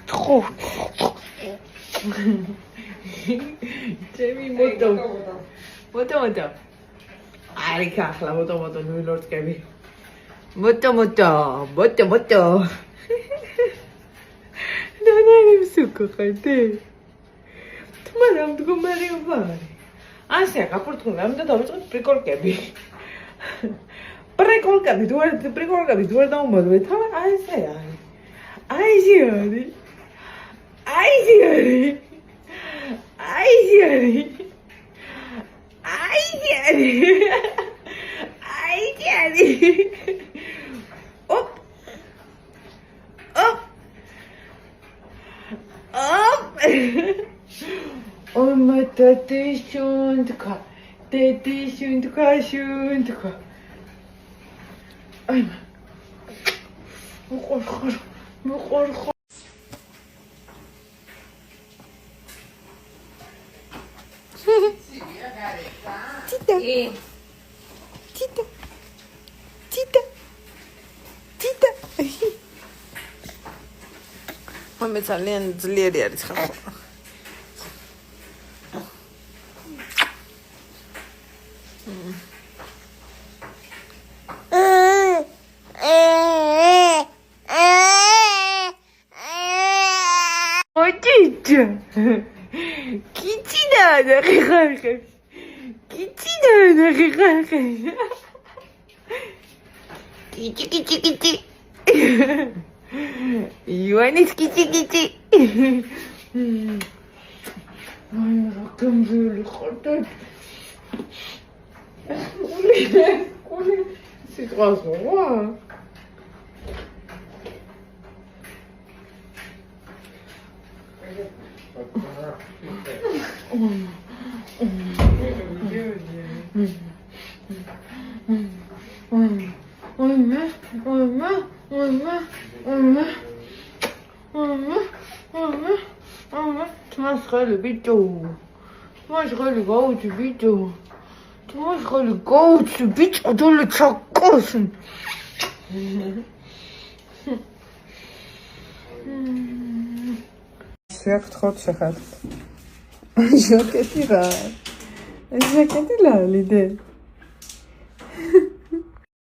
თხო. ჩემი მოტო. მოტო. არი ხახლა მოტო ნუილორტკები. მოტო. ნანარი მსუკო ხარდე. თუმცა მდგომარეობა არის. ასე გაფურთხული, ამიტომ დავიწყოთ პრიკოლკები. პრიკოლკები დუარ დაუმოძვეთ, ასე არის. Айзи არის. Оп. Ой, мата ты шунтка. Шунтка. Ай. Мухор. Тита. Маме ძალიან ძლიერი არის ხალხო. Ой, Китина нахихахи. Кити. Иванец кити. Ой, раком жили хотят. Коли сразу, Тмасхали биту. Тмасхали гоучи биту. Долы чакосын. Свяхтхот шахат. Жакетира. Жакетила лиде.